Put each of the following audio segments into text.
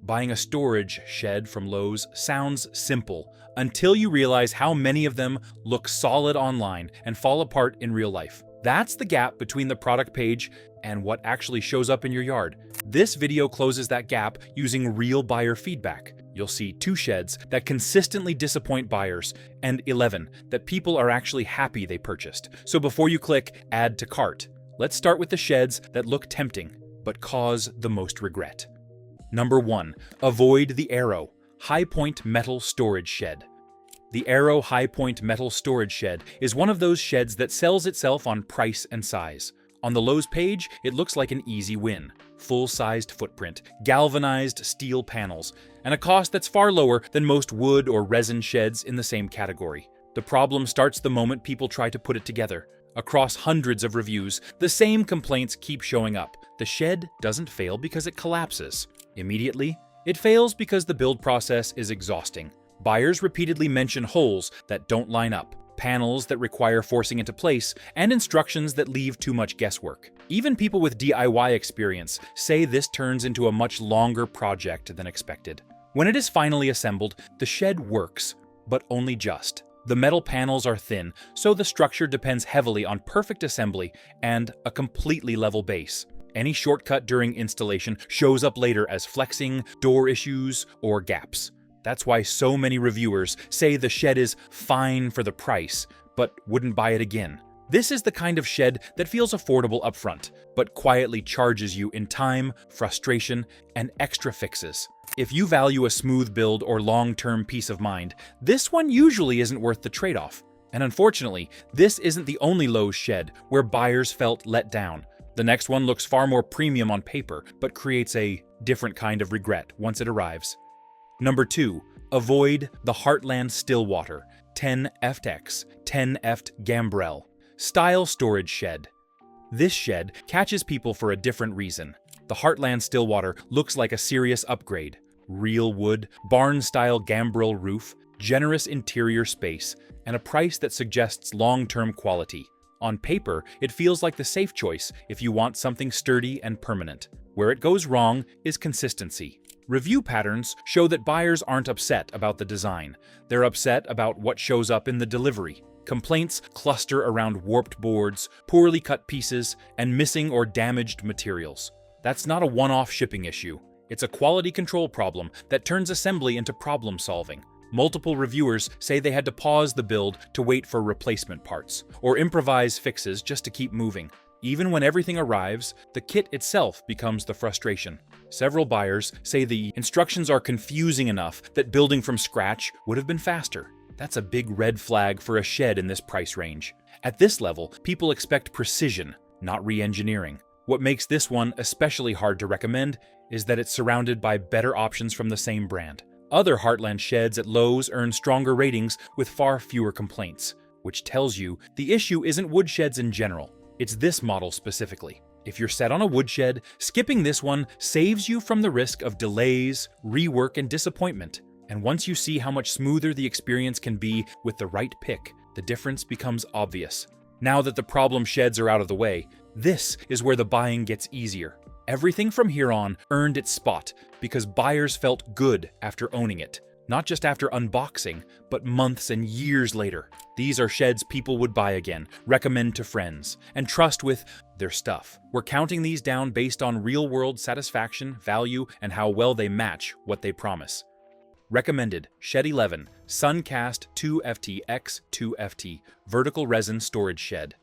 Buying a storage shed from Lowe's sounds simple until you realize how many of them look solid online and fall apart in real life. That's the gap between the product page and what actually shows up in your yard. This video closes that gap using real buyer feedback. You'll see 2 sheds that consistently disappoint buyers and 11 that people are actually happy they purchased. So before you click Add to Cart, let's start with the sheds that look tempting but cause the most regret. Number 1. Avoid the Arrow High Point Metal Storage Shed. The Arrow High Point Metal Storage Shed is one of those sheds that sells itself on price and size. On the Lowe's page, it looks like an easy win. Full-sized footprint, galvanized steel panels, and a cost that's far lower than most wood or resin sheds in the same category. The problem starts the moment people try to put it together. Across hundreds of reviews, the same complaints keep showing up. The shed doesn't fail because it collapses. Immediately, it fails because the build process is exhausting. Buyers repeatedly mention holes that don't line up, panels that require forcing into place, and instructions that leave too much guesswork. Even people with DIY experience say this turns into a much longer project than expected. When it is finally assembled, the shed works, but only just. The metal panels are thin, so the structure depends heavily on perfect assembly and a completely level base. Any shortcut during installation shows up later as flexing, door issues, or gaps. That's why so many reviewers say the shed is fine for the price, but wouldn't buy it again. This is the kind of shed that feels affordable upfront, but quietly charges you in time, frustration, and extra fixes. If you value a smooth build or long-term peace of mind, this one usually isn't worth the trade-off. And unfortunately, this isn't the only Lowe's shed where buyers felt let down. The next one looks far more premium on paper, but creates a different kind of regret once it arrives. Number 2. Avoid the Heartland Stillwater 10FX 10Ft Gambrel Style Storage Shed. This shed catches people for a different reason. The Heartland Stillwater looks like a serious upgrade. Real wood, barn-style gambrel roof, generous interior space, and a price that suggests long-term quality. On paper, it feels like the safe choice if you want something sturdy and permanent. Where it goes wrong is consistency. Review patterns show that buyers aren't upset about the design. They're upset about what shows up in the delivery. Complaints cluster around warped boards, poorly cut pieces, and missing or damaged materials. That's not a one-off shipping issue. It's a quality control problem that turns assembly into problem solving. Multiple reviewers say they had to pause the build to wait for replacement parts, or improvise fixes just to keep moving. Even when everything arrives, the kit itself becomes the frustration. Several buyers say the instructions are confusing enough that building from scratch would have been faster. That's a big red flag for a shed in this price range. At this level, people expect precision, not re-engineering. What makes this one especially hard to recommend is that it's surrounded by better options from the same brand. Other Heartland sheds at Lowe's earn stronger ratings with far fewer complaints, which tells you the issue isn't wood sheds in general. It's this model specifically. If you're set on a woodshed, skipping this one saves you from the risk of delays, rework, and disappointment. And once you see how much smoother the experience can be with the right pick, the difference becomes obvious. Now that the problem sheds are out of the way, this is where the buying gets easier. Everything from here on earned its spot because buyers felt good after owning it. Not just after unboxing, but months and years later. These are sheds people would buy again, recommend to friends, and trust with their stuff. We're counting these down based on real-world satisfaction, value, and how well they match what they promise. Recommended: Shed 11, Suncast 2FT x 2FT Vertical Resin Storage Shed.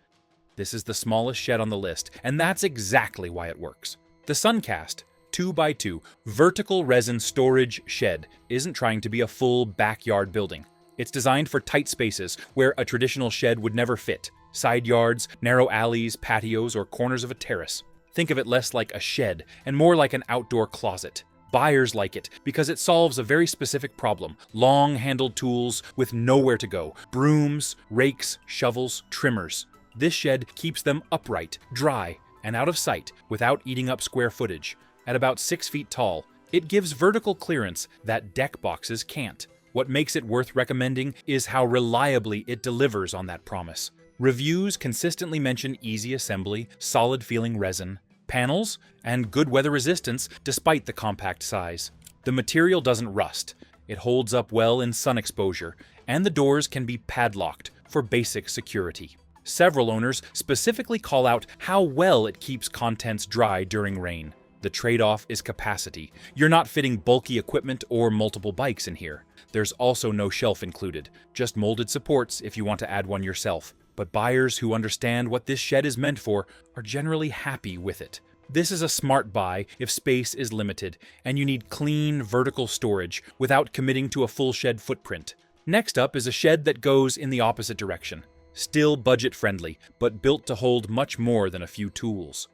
This is the smallest shed on the list, and that's exactly why it works. The Suncast 2x2 vertical resin storage shed isn't trying to be a full backyard building. It's designed for tight spaces where a traditional shed would never fit. Side yards, narrow alleys, patios, or corners of a terrace. Think of it less like a shed and more like an outdoor closet. Buyers like it because it solves a very specific problem. Long-handled tools with nowhere to go. Brooms, rakes, shovels, trimmers. This shed keeps them upright, dry, and out of sight without eating up square footage. At about 6 feet tall, it gives vertical clearance that deck boxes can't. What makes it worth recommending is how reliably it delivers on that promise. Reviews consistently mention easy assembly, solid-feeling resin, panels, and good weather resistance despite the compact size. The material doesn't rust, it holds up well in sun exposure, and the doors can be padlocked for basic security. Several owners specifically call out how well it keeps contents dry during rain. The trade-off is capacity. You're not fitting bulky equipment or multiple bikes in here. There's also no shelf included, just molded supports if you want to add one yourself. But buyers who understand what this shed is meant for are generally happy with it. This is a smart buy if space is limited and you need clean, vertical storage without committing to a full shed footprint. Next up is a shed that goes in the opposite direction. Still budget-friendly, but built to hold much more than a few tools.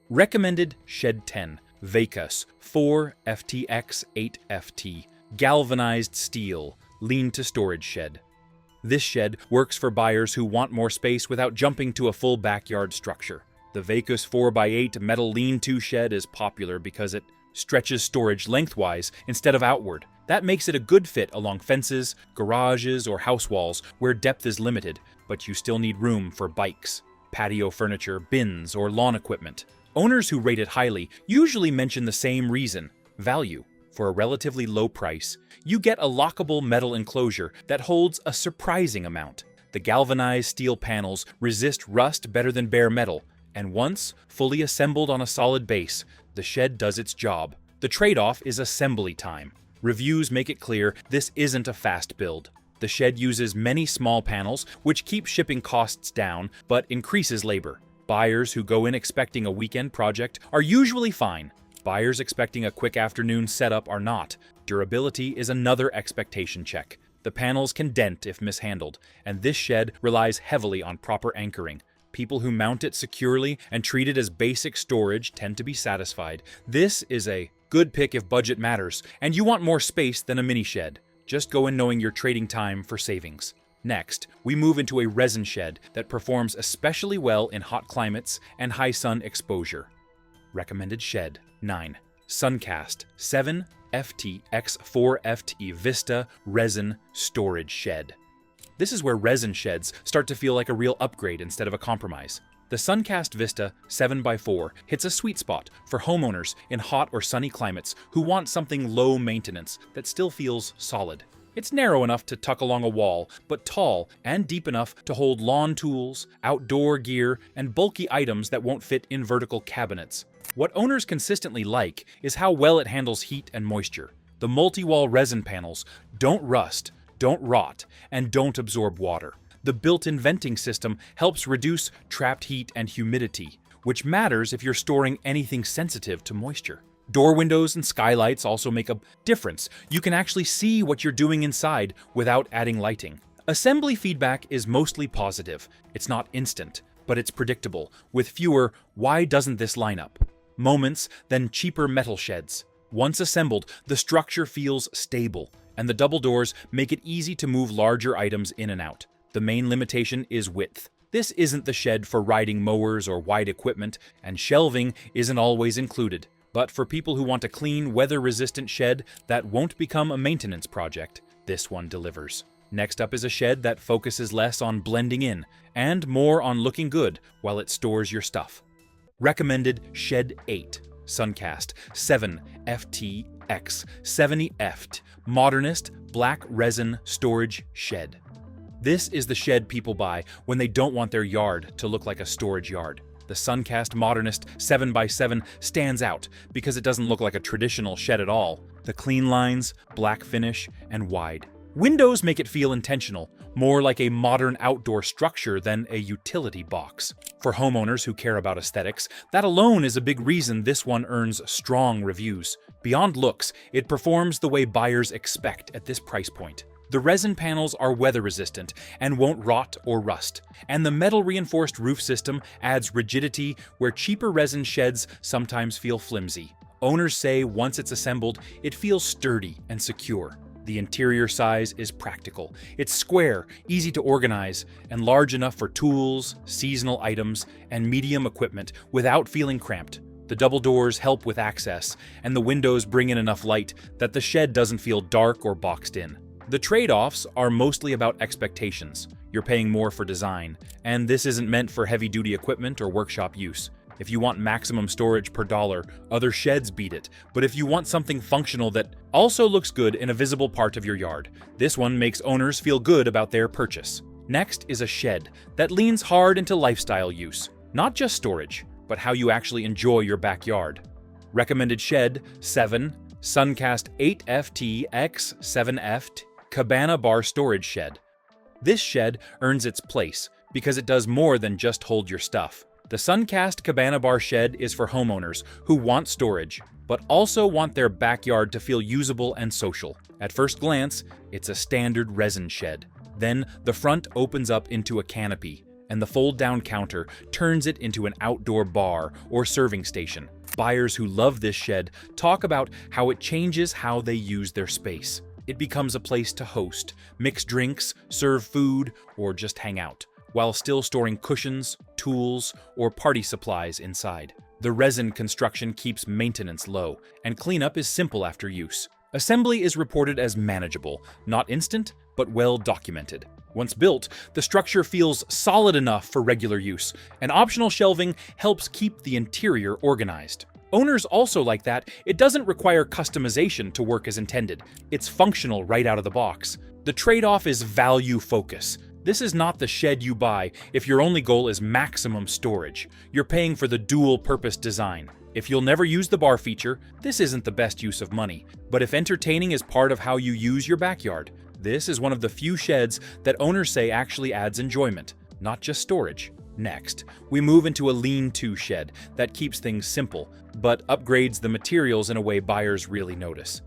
Recommended Shed 10, Veikous 4FTX8FT, galvanized steel, lean-to-storage shed. This shed works for buyers who want more space without jumping to a full backyard structure. The Veikous 4x8 metal lean-to shed is popular because it stretches storage lengthwise instead of outward. That makes it a good fit along fences, garages, or house walls where depth is limited, but you still need room for bikes, patio furniture, bins, or lawn equipment. Owners who rate it highly usually mention the same reason: value. For a relatively low price, you get a lockable metal enclosure that holds a surprising amount. The galvanized steel panels resist rust better than bare metal, and once fully assembled on a solid base, the shed does its job. The trade-off is assembly time. Reviews make it clear this isn't a fast build. The shed uses many small panels, which keep shipping costs down, but increases labor. Buyers who go in expecting a weekend project are usually fine. Buyers expecting a quick afternoon setup are not. Durability is another expectation check. The panels can dent if mishandled, and this shed relies heavily on proper anchoring. People who mount it securely and treat it as basic storage tend to be satisfied. This is a good pick if budget matters, and you want more space than a mini shed. Just go in knowing you're trading time for savings. Next, we move into a resin shed that performs especially well in hot climates and high sun exposure. Recommended Shed 9. Suncast 7FTX4FT Vista Resin Storage Shed. This is where resin sheds start to feel like a real upgrade instead of a compromise. The Suncast Vista 7x4 hits a sweet spot for homeowners in hot or sunny climates who want something low maintenance that still feels solid. It's narrow enough to tuck along a wall, but tall and deep enough to hold lawn tools, outdoor gear, and bulky items that won't fit in vertical cabinets. What owners consistently like is how well it handles heat and moisture. The multi-wall resin panels don't rust, don't rot, and don't absorb water. The built-in venting system helps reduce trapped heat and humidity, which matters if you're storing anything sensitive to moisture. Door windows and skylights also make a difference. You can actually see what you're doing inside without adding lighting. Assembly feedback is mostly positive. It's not instant, but it's predictable, with fewer "why doesn't this line up?" moments than cheaper metal sheds. Once assembled, the structure feels stable, and the double doors make it easy to move larger items in and out. The main limitation is width. This isn't the shed for riding mowers or wide equipment, and shelving isn't always included. But for people who want a clean, weather-resistant shed that won't become a maintenance project, this one delivers. Next up is a shed that focuses less on blending in and more on looking good while it stores your stuff. Recommended Shed 8, Suncast 7FTX70Ft Modernist Black Resin Storage Shed. This is the shed people buy when they don't want their yard to look like a storage yard. The Suncast Modernist 7x7 stands out because it doesn't look like a traditional shed at all. The clean lines, black finish, and wide. Windows make it feel intentional, more like a modern outdoor structure than a utility box. For homeowners who care about aesthetics, that alone is a big reason this one earns strong reviews. Beyond looks, it performs the way buyers expect at this price point. The resin panels are weather-resistant and won't rot or rust, and the metal-reinforced roof system adds rigidity where cheaper resin sheds sometimes feel flimsy. Owners say once it's assembled, it feels sturdy and secure. The interior size is practical. It's square, easy to organize, and large enough for tools, seasonal items, and medium equipment without feeling cramped. The double doors help with access, and the windows bring in enough light that the shed doesn't feel dark or boxed in. The trade-offs are mostly about expectations. You're paying more for design, and this isn't meant for heavy-duty equipment or workshop use. If you want maximum storage per dollar, other sheds beat it. But if you want something functional that also looks good in a visible part of your yard, this one makes owners feel good about their purchase. Next is a shed that leans hard into lifestyle use, not just storage, but how you actually enjoy your backyard. Recommended shed 7, Suncast 8FT X 7FT Cabana Bar Storage Shed. This shed earns its place because it does more than just hold your stuff. The Suncast Cabana Bar shed is for homeowners who want storage, but also want their backyard to feel usable and social. At first glance, it's a standard resin shed. Then the front opens up into a canopy, and the fold-down counter turns it into an outdoor bar or serving station. Buyers who love this shed talk about how it changes how they use their space. It becomes a place to host, mix drinks, serve food, or just hang out, while still storing cushions, tools, or party supplies inside. The resin construction keeps maintenance low, and cleanup is simple after use. Assembly is reported as manageable, not instant, but well documented. Once built, the structure feels solid enough for regular use, and optional shelving helps keep the interior organized. Owners also like that it doesn't require customization to work as intended. It's functional right out of the box. The trade-off is value focus. This is not the shed you buy if your only goal is maximum storage. You're paying for the dual-purpose design. If you'll never use the bar feature, this isn't the best use of money. But if entertaining is part of how you use your backyard, this is one of the few sheds that owners say actually adds enjoyment, not just storage. Next, we move into a lean-to shed that keeps things simple, but upgrades the materials in a way buyers really notice.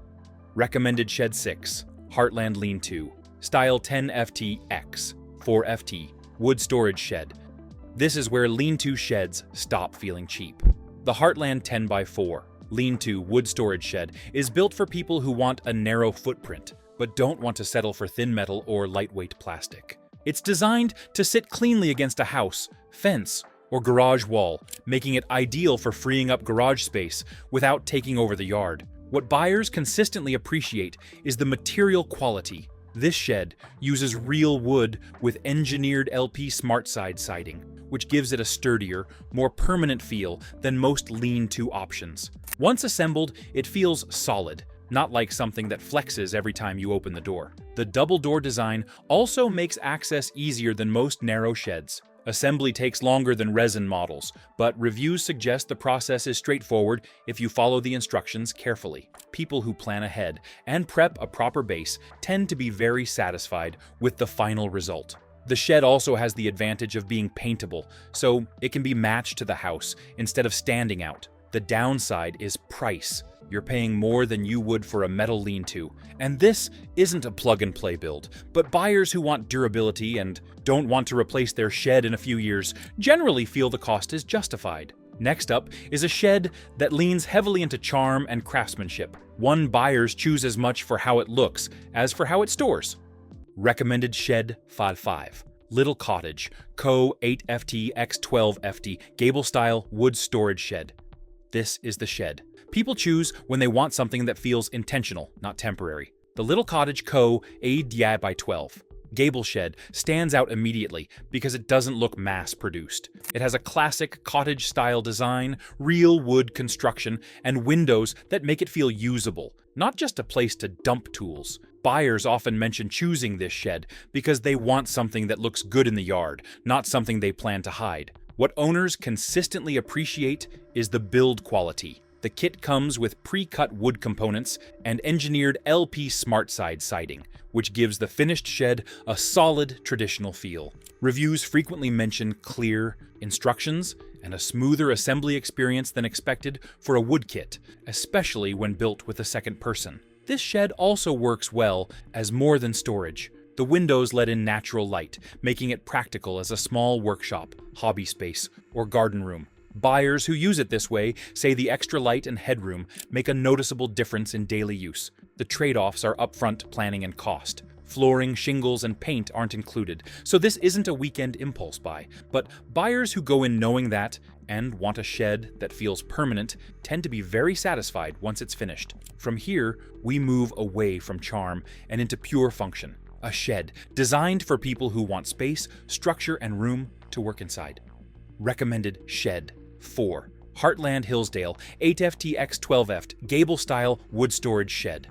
Recommended shed 6, Heartland Lean-To, style 10FT-X, 4FT, wood storage shed. This is where lean-to sheds stop feeling cheap. The Heartland 10x4 lean-to wood storage shed is built for people who want a narrow footprint, but don't want to settle for thin metal or lightweight plastic. It's designed to sit cleanly against a house, fence, or garage wall, making it ideal for freeing up garage space without taking over the yard. What buyers consistently appreciate is the material quality. This shed uses real wood with engineered LP SmartSide siding, which gives it a sturdier, more permanent feel than most lean-to options. Once assembled, it feels solid, not like something that flexes every time you open the door. The double door design also makes access easier than most narrow sheds. Assembly takes longer than resin models, but reviews suggest the process is straightforward if you follow the instructions carefully. People who plan ahead and prep a proper base tend to be very satisfied with the final result. The shed also has the advantage of being paintable, so it can be matched to the house instead of standing out. The downside is price. You're paying more than you would for a metal lean-to. And this isn't a plug-and-play build, but buyers who want durability and don't want to replace their shed in a few years generally feel the cost is justified. Next up is a shed that leans heavily into charm and craftsmanship. One buyers choose as much for how it looks as for how it stores. Recommended shed 5, Little Cottage Co 8FT x 12FT gable-style wood storage shed. This is the shed people choose when they want something that feels intentional, not temporary. The Little Cottage Co. A/12 gable shed stands out immediately because it doesn't look mass-produced. It has a classic cottage-style design, real wood construction, and windows that make it feel usable, not just a place to dump tools. Buyers often mention choosing this shed because they want something that looks good in the yard, not something they plan to hide. What owners consistently appreciate is the build quality. The kit comes with pre-cut wood components and engineered LP SmartSide siding, which gives the finished shed a solid traditional feel. Reviews frequently mention clear instructions and a smoother assembly experience than expected for a wood kit, especially when built with a second person. This shed also works well as more than storage. The windows let in natural light, making it practical as a small workshop, hobby space, or garden room. Buyers who use it this way say the extra light and headroom make a noticeable difference in daily use. The trade-offs are upfront planning and cost. Flooring, shingles, and paint aren't included, so this isn't a weekend impulse buy. But buyers who go in knowing that and want a shed that feels permanent tend to be very satisfied once it's finished. From here, we move away from charm and into pure function. A shed designed for people who want space, structure, and room to work inside. Recommended shed 4. Heartland Hillsdale 8FT-X12F Gable-style wood storage shed.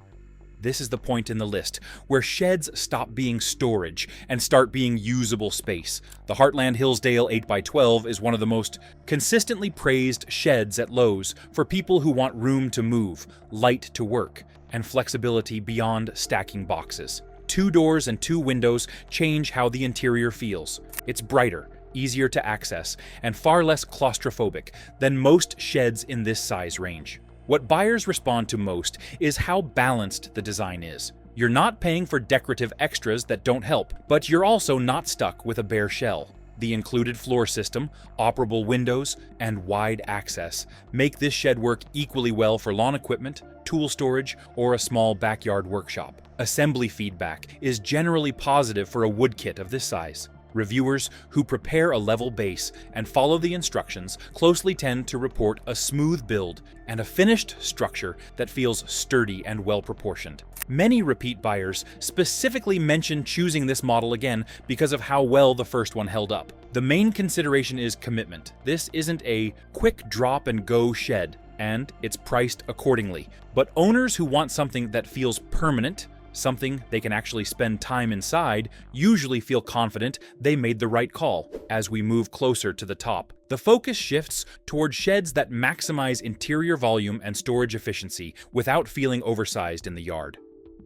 This is the point in the list where sheds stop being storage and start being usable space. The Heartland Hillsdale 8x12 is one of the most consistently praised sheds at Lowe's for people who want room to move, light to work, and flexibility beyond stacking boxes. 2 doors and 2 windows change how the interior feels. It's brighter, easier to access, and far less claustrophobic than most sheds in this size range. What buyers respond to most is how balanced the design is. You're not paying for decorative extras that don't help, but you're also not stuck with a bare shell. The included floor system, operable windows, and wide access make this shed work equally well for lawn equipment, tool storage, or a small backyard workshop. Assembly feedback is generally positive for a wood kit of this size. Reviewers who prepare a level base and follow the instructions closely tend to report a smooth build and a finished structure that feels sturdy and well-proportioned. Many repeat buyers specifically mention choosing this model again because of how well the first one held up. The main consideration is commitment. This isn't a quick drop and go shed, and it's priced accordingly. But owners who want something that feels permanent, something they can actually spend time inside, usually feel confident they made the right call. As we move closer to the top, the focus shifts toward sheds that maximize interior volume and storage efficiency without feeling oversized in the yard.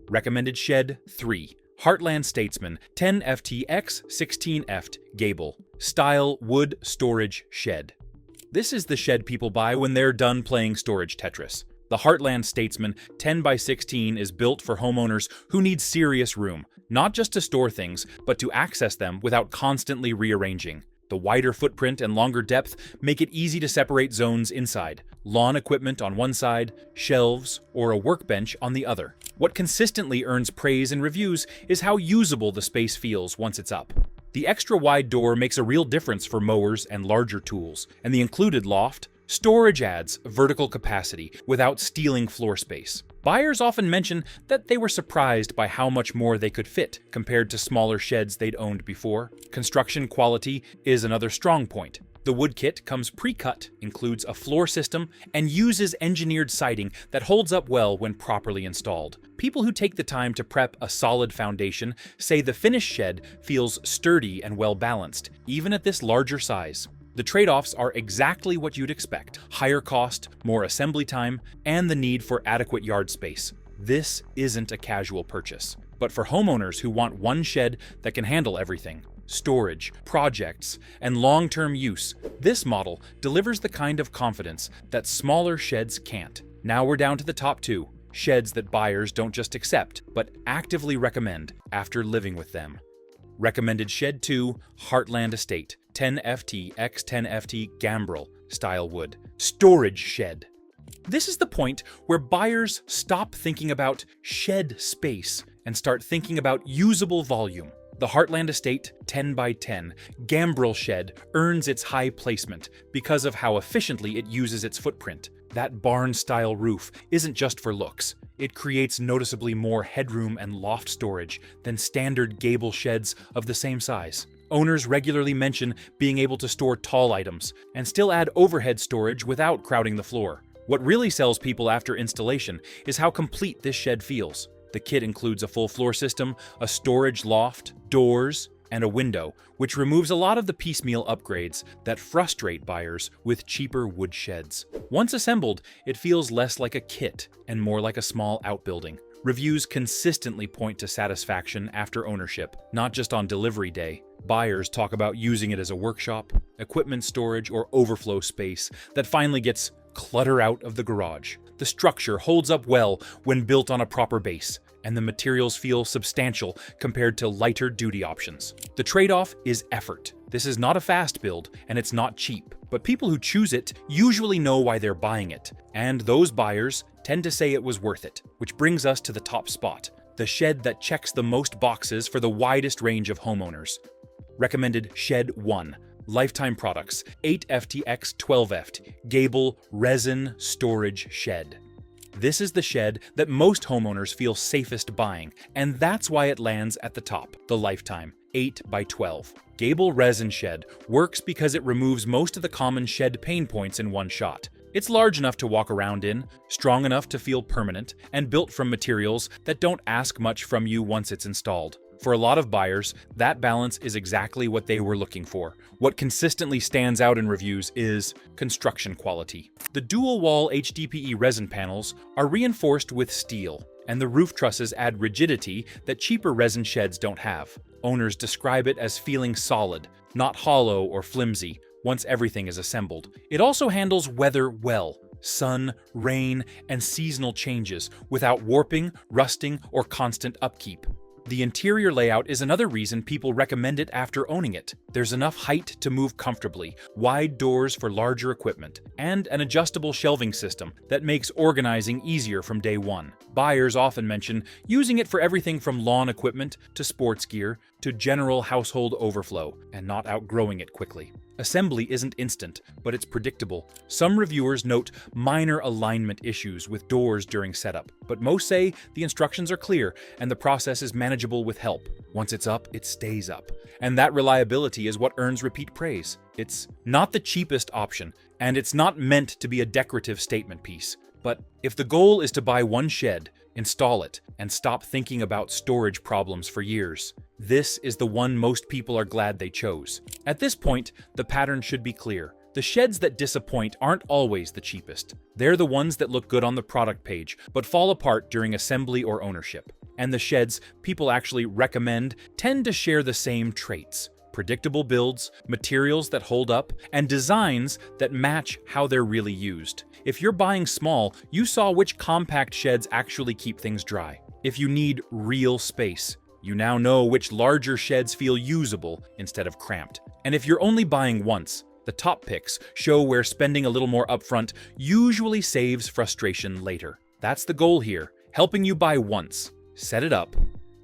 Recommended Shed 3. Heartland Statesman 10FT-X16F Gable Style Wood Storage Shed. This is the shed people buy when they're done playing storage Tetris. The Heartland Statesman 10x16 is built for homeowners who need serious room, not just to store things, but to access them without constantly rearranging. The wider footprint and longer depth make it easy to separate zones inside, lawn equipment on one side, shelves, or a workbench on the other. What consistently earns praise in reviews is how usable the space feels once it's up. The extra wide door makes a real difference for mowers and larger tools, and the included loft, storage adds vertical capacity without stealing floor space. Buyers often mention that they were surprised by how much more they could fit compared to smaller sheds they'd owned before. Construction quality is another strong point. The wood kit comes pre-cut, includes a floor system, and uses engineered siding that holds up well when properly installed. People who take the time to prep a solid foundation say the finished shed feels sturdy and well-balanced, even at this larger size. The trade-offs are exactly what you'd expect: higher cost, more assembly time, and the need for adequate yard space. This isn't a casual purchase, but for homeowners who want one shed that can handle everything: storage, projects, and long-term use, this model delivers the kind of confidence that smaller sheds can't. Now we're down to the top 2, sheds that buyers don't just accept, but actively recommend after living with them. Recommended Shed 2, Heartland Estate 10FT-X10FT Gambrel style wood storage shed. This is the point where buyers stop thinking about shed space and start thinking about usable volume. The Heartland Estate 10x10 Gambrel shed earns its high placement because of how efficiently it uses its footprint. That barn-style roof isn't just for looks. It creates noticeably more headroom and loft storage than standard gable sheds of the same size. Owners regularly mention being able to store tall items and still add overhead storage without crowding the floor. What really sells people after installation is how complete this shed feels. The kit includes a full floor system, a storage loft, doors, and a window, which removes a lot of the piecemeal upgrades that frustrate buyers with cheaper wood sheds. Once assembled, it feels less like a kit and more like a small outbuilding. Reviews consistently point to satisfaction after ownership, not just on delivery day. Buyers talk about using it as a workshop, equipment storage, or overflow space that finally gets clutter out of the garage. The structure holds up well when built on a proper base, and the materials feel substantial compared to lighter duty options. The trade-off is effort. This is not a fast build, and it's not cheap, but people who choose it usually know why they're buying it, and those buyers tend to say it was worth it. Which brings us to the top spot, the shed that checks the most boxes for the widest range of homeowners. Recommended Shed 1. Lifetime Products 8FT-X12F Gable Resin Storage Shed. This is the shed that most homeowners feel safest buying, and that's why it lands at the top, the Lifetime 8x12. Gable Resin Shed works because it removes most of the common shed pain points in one shot. It's large enough to walk around in, strong enough to feel permanent, and built from materials that don't ask much from you once it's installed. For a lot of buyers, that balance is exactly what they were looking for. What consistently stands out in reviews is construction quality. The dual-wall HDPE resin panels are reinforced with steel, and the roof trusses add rigidity that cheaper resin sheds don't have. Owners describe it as feeling solid, not hollow or flimsy, once everything is assembled. It also handles weather well, sun, rain, and seasonal changes without warping, rusting, or constant upkeep. The interior layout is another reason people recommend it after owning it. There's enough height to move comfortably, wide doors for larger equipment, and an adjustable shelving system that makes organizing easier from day one. Buyers often mention using it for everything from lawn equipment to sports gear to general household overflow, and not outgrowing it quickly. Assembly isn't instant, but it's predictable. Some reviewers note minor alignment issues with doors during setup, but most say the instructions are clear and the process is manageable with help. Once it's up, it stays up. And that reliability is what earns repeat praise. It's not the cheapest option, and it's not meant to be a decorative statement piece. But if the goal is to buy one shed, install it, and stop thinking about storage problems for years, this is the one most people are glad they chose. At this point, the pattern should be clear. The sheds that disappoint aren't always the cheapest. They're the ones that look good on the product page, but fall apart during assembly or ownership. And the sheds people actually recommend tend to share the same traits: predictable builds, materials that hold up, and designs that match how they're really used. If you're buying small, you saw which compact sheds actually keep things dry. If you need real space, you now know which larger sheds feel usable instead of cramped. And if you're only buying once, the top picks show where spending a little more upfront usually saves frustration later. That's the goal here, helping you buy once, set it up,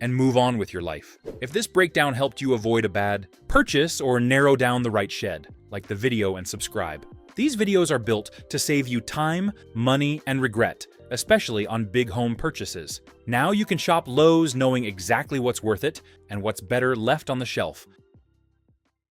and move on with your life. If this breakdown helped you avoid a bad purchase or narrow down the right shed, like the video and subscribe. These videos are built to save you time, money, and regret, especially on big home purchases. Now you can shop Lowe's knowing exactly what's worth it and what's better left on the shelf